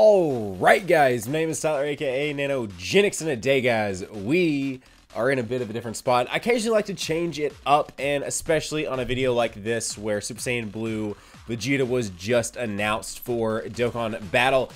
Alright guys, my name is Tyler aka Nanogenix, and today guys, we are in a bit of a different spot. I occasionally like to change it up, and especially on a video like this where Super Saiyan Blue Vegeta was just announced for Dokkan Battle.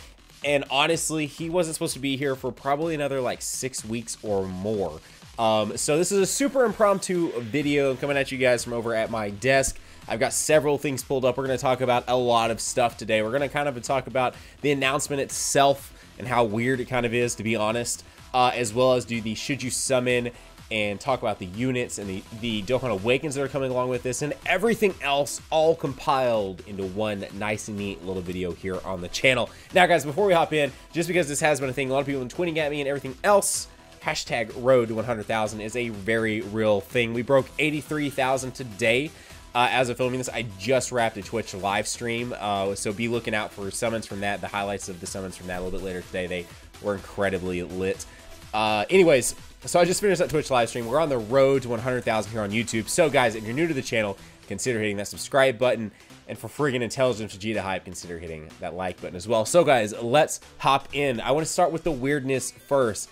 And honestly, he wasn't supposed to be here for probably another like 6 weeks or more. So this is a super impromptu video coming at you guys from over at my desk. I've got several things pulled up. We're going to talk about a lot of stuff today. We're going to kind of talk about the announcement itself and how weird it kind of is, to be honest, as well as do the should you summon and talk about the units and the Dokkan Awakens that are coming along with this and everything else, all compiled into one nice and neat little video here on the channel. Now guys, before we hop in, just because this has been a thing, a lot of people have been tweeting at me and everything else, hashtag road to 100,000 is a very real thing. We broke 83,000 today. As of filming this, I just wrapped a Twitch live stream, so be looking out for summons from that, the highlights of the summons from that a little bit later today. They were incredibly lit. Anyways, so I just finished that Twitch live stream. We're on the road to 100,000 here on YouTube. So guys, if you're new to the channel, consider hitting that subscribe button. And for friggin' Intelligent Vegeta hype, consider hitting that like button as well. So guys, let's hop in. I want to start with the weirdness first.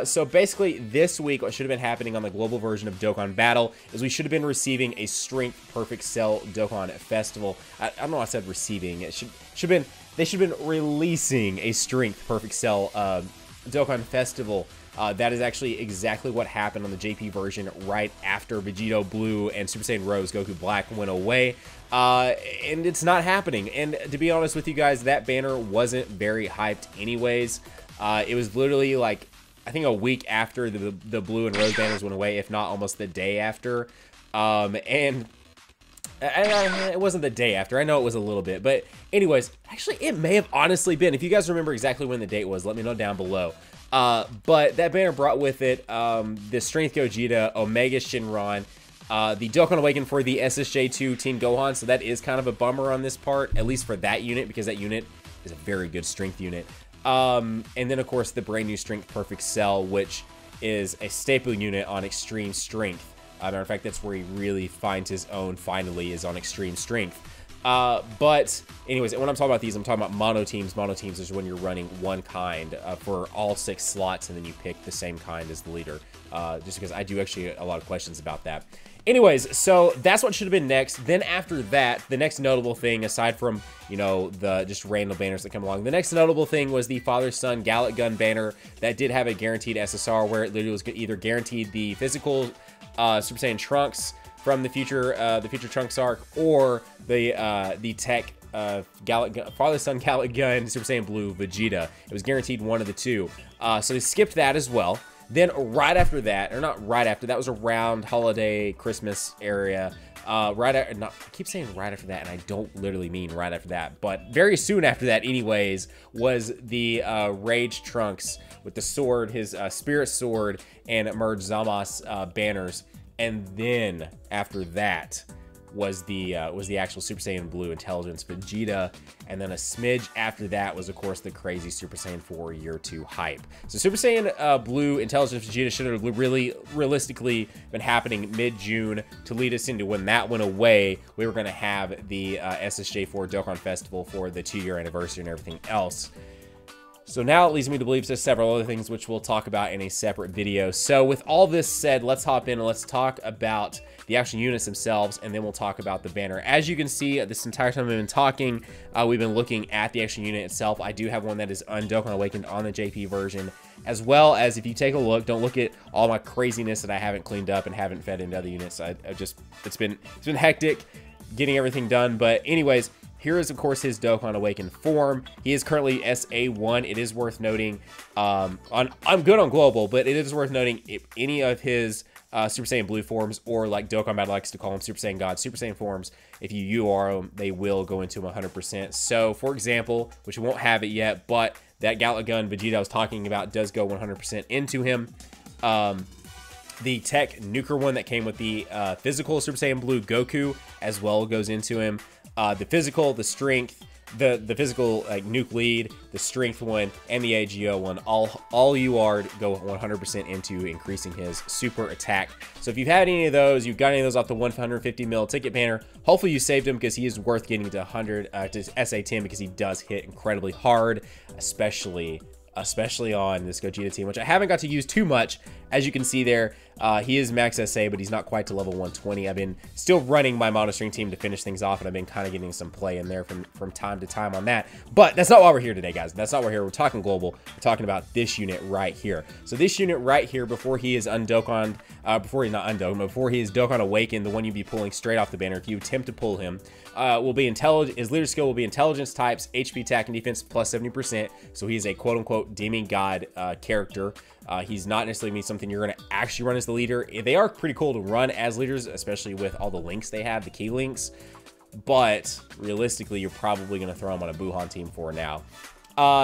So basically this week, what should have been happening on the global version of Dokkan Battle is we should have been receiving a Strength Perfect Cell Dokkan Festival. I don't know why I said receiving. They should have been releasing a Strength Perfect Cell Dokkan Festival. That is actually exactly what happened on the JP version right after Vegeta Blue and Super Saiyan Rose Goku Black went away. And it's not happening. And to be honest with you guys, that banner wasn't very hyped anyways. It was literally like, I think a week after the blue and rose banners went away, if not almost the day after. And it wasn't the day after. I know it was a little bit. But anyways, actually, it may have honestly been. If you guys remember exactly when the date was, let me know down below. But that banner brought with it the Strength Gogeta, Omega Shinron, the Dokkan Awaken for the SSJ2 Team Gohan. So that is kind of a bummer on this part, at least for that unit, because that unit is a very good strength unit. And then of course the brand new Strength Perfect Cell, which is a staple unit on Extreme Strength. Matter of fact, that's where he really finds his own finally, is on Extreme Strength. But anyways, when I'm talking about these, I'm talking about mono teams. Mono teams is when you're running one kind for all 6 slots, and then you pick the same kind as the leader. Just because I do actually a lot of questions about that. Anyways, so that's what should have been next. Then after that, the next notable thing, aside from, you know, the just random banners that come along, the next notable thing was the Father-Son Gallic Gun banner that did have a guaranteed SSR, where it literally was either guaranteed the physical Super Saiyan Trunks from the future Trunks arc, or the tech Father-Son Gallic Gun Super Saiyan Blue Vegeta. It was guaranteed one of the two. So they skipped that as well. Then right after that, or not right after, that was around holiday, Christmas area. I keep saying right after that, and I don't literally mean right after that, but very soon after that anyways, was the Rage Trunks with the sword, his Spirit Sword, and Merge Zamasu banners. And then after that was the actual Super Saiyan Blue Intelligence Vegeta, and then a smidge after that was of course the crazy Super Saiyan 4 Year 2 hype. So Super Saiyan Blue Intelligence Vegeta should have really realistically been happening mid-June to lead us into when that went away. We were going to have the SSJ4 Dokkan Festival for the 2-year anniversary and everything else. So now it leads me to believe there's several other things which we'll talk about in a separate video. So with all this said, let's hop in and let's talk about the actual units themselves, and then we'll talk about the banner. As you can see, this entire time we've been talking, we've been looking at the actual unit itself. I do have one that is Dokkan Awakened on the JP version, as well as if you take a look, don't look at all my craziness that I haven't cleaned up and haven't fed into other units. It's been hectic getting everything done, but anyways, here is, of course, his Dokkan Awakened form. He is currently SA1. It is worth noting, I'm good on global, but it is worth noting if any of his Super Saiyan Blue forms, or like Dokkan Battle likes to call them, Super Saiyan God, Super Saiyan forms, if you UR them, they will go into them 100%. So, for example, which we won't have it yet, but that Gallic Gun Vegeta I was talking about does go 100% into him. The Tech Nuker one that came with the physical Super Saiyan Blue Goku as well goes into him. The physical, the strength, the physical like nuke lead, the strength one, and the AGO one, all UR'd go 100% into increasing his super attack. So if you've had any of those, you've got any of those off the 150 mil ticket banner, hopefully you saved him because he is worth getting to 100 to SA10 because he does hit incredibly hard, especially on this Gogeta team, which I haven't got to use too much. As you can see there, he is max SA, but he's not quite to level 120. I've been still running my monostring team to finish things off, and I've been kind of getting some play in there from time to time on that. But that's not why we're here today, guys. That's not why we're here. We're talking global. We're talking about this unit right here. So this unit right here, before he is undokkoned, before he is Dokkan Awakened, the one you'd be pulling straight off the banner, if you attempt to pull him, will be intelligent. His leader skill will be intelligence types, HP, attack, and defense plus 70%. So he is a quote-unquote demigod character. He's not necessarily something you're going to actually run as the leader. They are pretty cool to run as leaders, especially with all the links they have, the key links. But realistically, you're probably going to throw him on a Buhan team for now.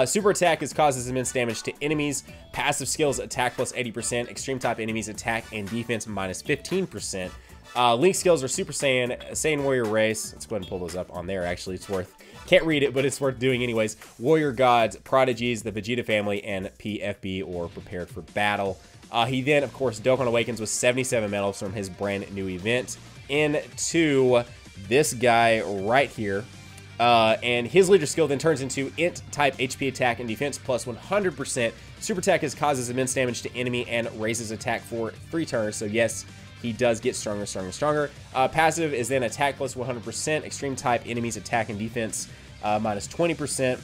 Super attack causes immense damage to enemies. Passive skills, attack plus 80%. Extreme type enemies, attack and defense minus 15%. Link skills are Super Saiyan, Saiyan Warrior Race. Let's go ahead and pull those up on there. Actually, it's worth, can't read it, but it's worth doing anyways. Warrior Gods, Prodigies, the Vegeta family, and PFB, or Prepared for Battle. He then, of course, Dokkan Awakens with 77 medals from his brand new event into this guy right here. And his leader skill then turns into INT type HP attack and defense plus 100%. Super attack causes immense damage to enemy and raises attack for 3 turns. So yes, he does get stronger. Passive is then attack plus 100%. Extreme type enemies attack and defense minus 20%.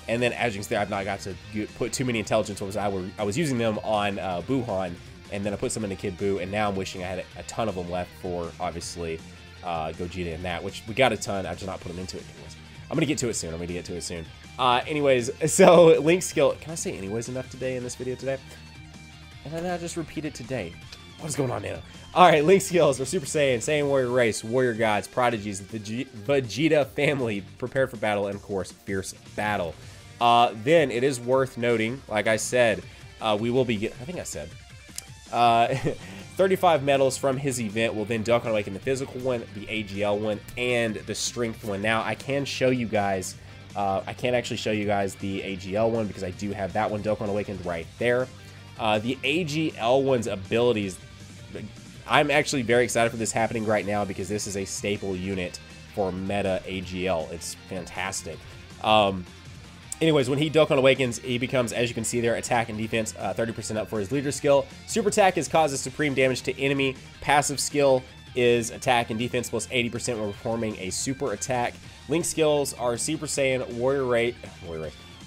And then as you can see, I've not got to put too many intelligence orbs. I was using them on Buhan, and then I put some into Kid Buu, and now I'm wishing I had a ton of them left for obviously Gogeta and that, which we got a ton. I just not put them into it. I'm gonna get to it soon. Anyways, so Link skill. Can I say anyways enough today in this video today? And then I just repeat it today. What is going on, Nano? All right, Link skills are Super Saiyan, Saiyan Warrior Race, Warrior Gods, Prodigies, the Vegeta family, Prepared for Battle, and of course, Fierce Battle. Then it is worth noting, like I said, we will be I think I said 35 medals from his event will then Dokkan Awaken the physical one, the AGL one, and the strength one. Now I can show you guys. I can't actually show you guys the AGL one because I do have that one Dokkan Awakened right there. The AGL one's abilities, I'm actually very excited for this happening right now because this is a staple unit for meta AGL. It's fantastic. Anyways, when he Dokkan Awakens, he becomes, as you can see there, attack and defense 30% up for his leader skill. Super attack causes supreme damage to enemy. Passive skill is attack and defense plus 80% when performing a super attack. Link skills are Super Saiyan,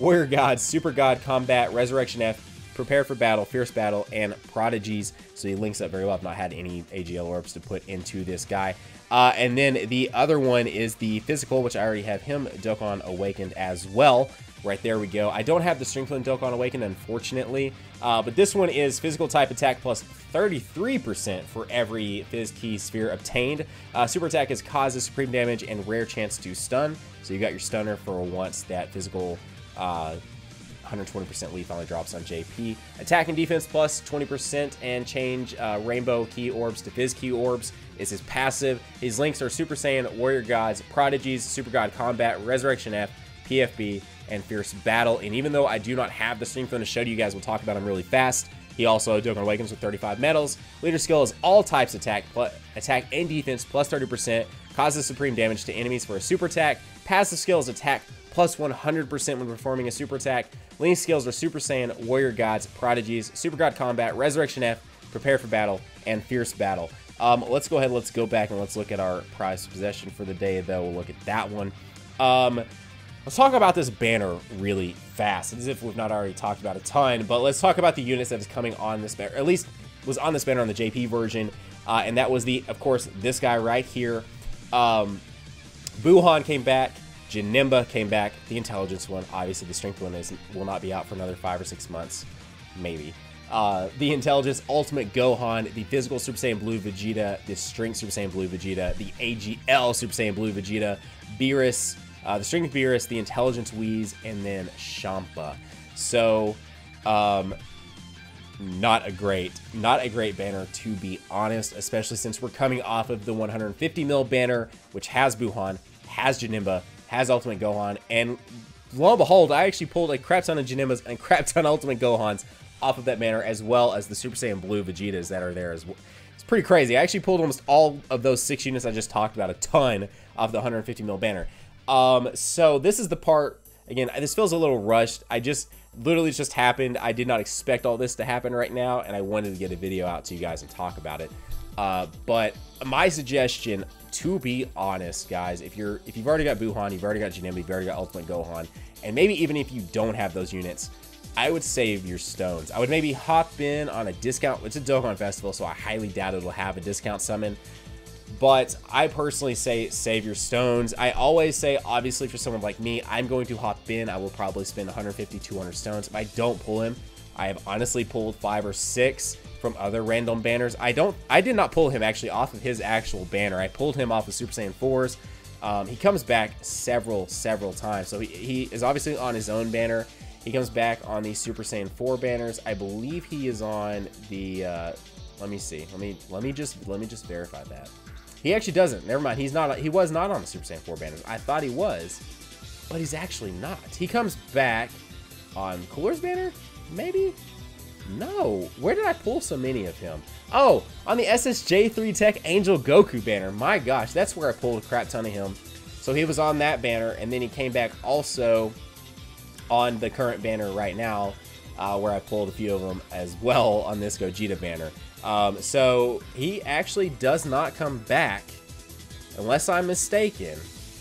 Warrior Gods, Super God, Combat, Resurrection F, Prepare for Battle, Fierce Battle, and Prodigies. So he links up very well. I've not had any AGL orbs to put into this guy. And then the other one is the physical, which I already have him Dokkan Awakened as well. Right there we go. I don't have the Strength One Dokkan Awakened, unfortunately. But this one is physical type attack plus 33% for every Phys Key Sphere obtained. Super attack causes supreme damage and rare chance to stun. So you got your stunner for once that physical 120% lead finally drops on JP. Attack and defense plus 20% and change rainbow key orbs to Phys Key orbs is his passive. His links are Super Saiyan, Warrior Gods, Prodigies, Super God Combat, Resurrection F, PFB, and Fierce Battle. And even though I do not have the Strength One to show you guys, we'll talk about him really fast. He also Dokkan Awakens with 35 medals. Leader skill is all types attack and defense plus 30%. Causes supreme damage to enemies for a super attack. Passive skill is attack plus 100% when performing a super attack. Link skills are Super Saiyan, Warrior Gods, Prodigies, Super God Combat, Resurrection F, Prepare for Battle, and Fierce Battle. Let's go ahead, let's go back and let's look at our prized possession for the day, though. We'll look at that one. Let's talk about this banner really fast, as if we've not already talked about a ton, but let's talk about the units that is coming on this banner, or at least was on this banner on the JP version, and that was of course, this guy right here. Buhan came back, Janemba came back, the intelligence one, obviously the strength one will not be out for another 5 or 6 months, maybe. The intelligence ultimate Gohan, the physical Super Saiyan Blue Vegeta, the strength Super Saiyan Blue Vegeta, the AGL Super Saiyan Blue Vegeta, Beerus, the strength Beerus, the intelligence Whis, and then Champa. So, not a great banner, to be honest, especially since we're coming off of the 150 mil banner, which has Buhan, has Janemba, has Ultimate Gohan, and lo and behold, I actually pulled a crap ton of Janemmas and a crap ton of Ultimate Gohans off of that banner, as well as the Super Saiyan Blue Vegetas that are there as well. It's pretty crazy. I actually pulled almost all of those 6 units I just talked about, a ton, off the 150 mil banner. So this is the part, again, this feels a little rushed. Literally just happened. I did not expect all this to happen right now, and I wanted to get a video out to you guys and talk about it. But my suggestion, to be honest, guys, if you've already got Buhan, you've already got Janemba, you've already got Ultimate Gohan, and maybe even if you don't have those units, I would save your stones. I would maybe hop in on a discount. It's a Dokkan Festival, so I highly doubt it'll have a discount summon. But I personally say save your stones. I always say, obviously, for someone like me, I'm going to hop in. I will probably spend 150, 200 stones. If I don't pull him, I have honestly pulled 5 or 6 from other random banners. I did not pull him actually off of his actual banner. I pulled him off of Super Saiyan 4s. He comes back several times. So he is obviously on his own banner. He comes back on the Super Saiyan 4 banners. I believe he is on the let me see. Let me just verify that. He actually doesn't. Never mind. He was not on the Super Saiyan 4 banners. I thought he was, but he's actually not. He comes back on Cooler's banner? Maybe? No. Where did I pull so many of him? Oh, on the SSJ3 Tech Angel Goku banner. My gosh, that's where I pulled a crap ton of him. So he was on that banner, and then he came back also on the current banner right now, where I pulled a few of them as well on this Gogeta banner. So he actually does not come back, unless I'm mistaken.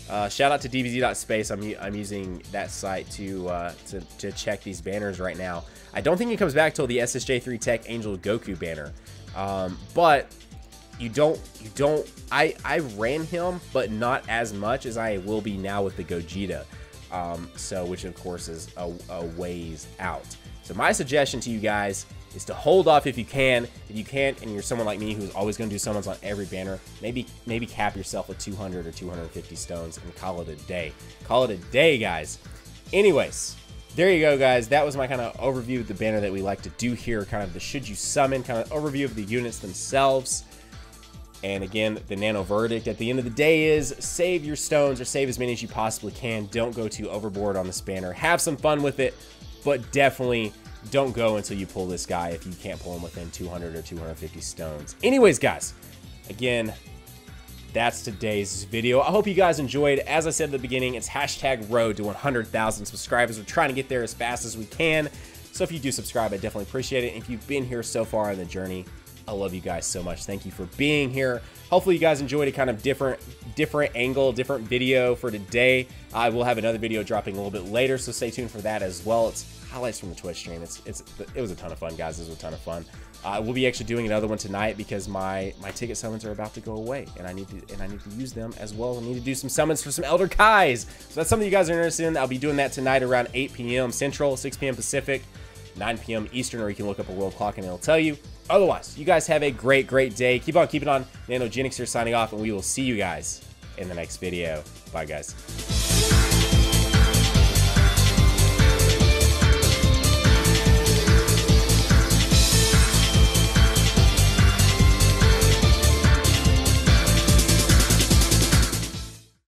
Shout out to DBZ.space. I'm using that site to check these banners right now. I don't think he comes back till the SSJ3 Tech Angel Goku banner. But I ran him, but not as much as I will be now with the Gogeta. So which of course is a ways out. So my suggestion to you guys is to hold off if you can. If you can't, and you're someone like me who's always going to do summons on every banner, maybe cap yourself with 200 or 250 stones and call it a day. Call it a day, guys. Anyways, there you go, guys. That was my kind of overview of the banner that we like to do here, kind of the should you summon, kind of overview of the units themselves. And again, the nano verdict at the end of the day is save your stones, or save as many as you possibly can. Don't go too overboard on this banner. Have some fun with it, but definitely don't go until you pull this guy if you can't pull him within 200 or 250 stones. Anyways, guys, again, that's today's video. I hope you guys enjoyed. As I said at the beginning, it's hashtag road to 100,000 subscribers. We're trying to get there as fast as we can. So if you do subscribe, I definitely appreciate it. And if you've been here so far on the journey, I love you guys so much. Thank you for being here. Hopefully you guys enjoyed a kind of different angle, different video for today. I will have another video dropping a little bit later, so stay tuned for that as well. It's highlights from the Twitch stream. It was a ton of fun, guys. It was a ton of fun. We'll be actually doing another one tonight because my ticket summons are about to go away, and I need to use them as well. I need to do some summons for some Elder Kais. So that's something you guys are interested in. I'll be doing that tonight around 8 p.m. Central, 6 p.m. Pacific, 9 p.m. Eastern, or you can look up a world clock and it'll tell you. Otherwise, you guys have a great day. Keep on keeping on. Nanogenix here signing off, and we will see you guys in the next video. Bye, guys.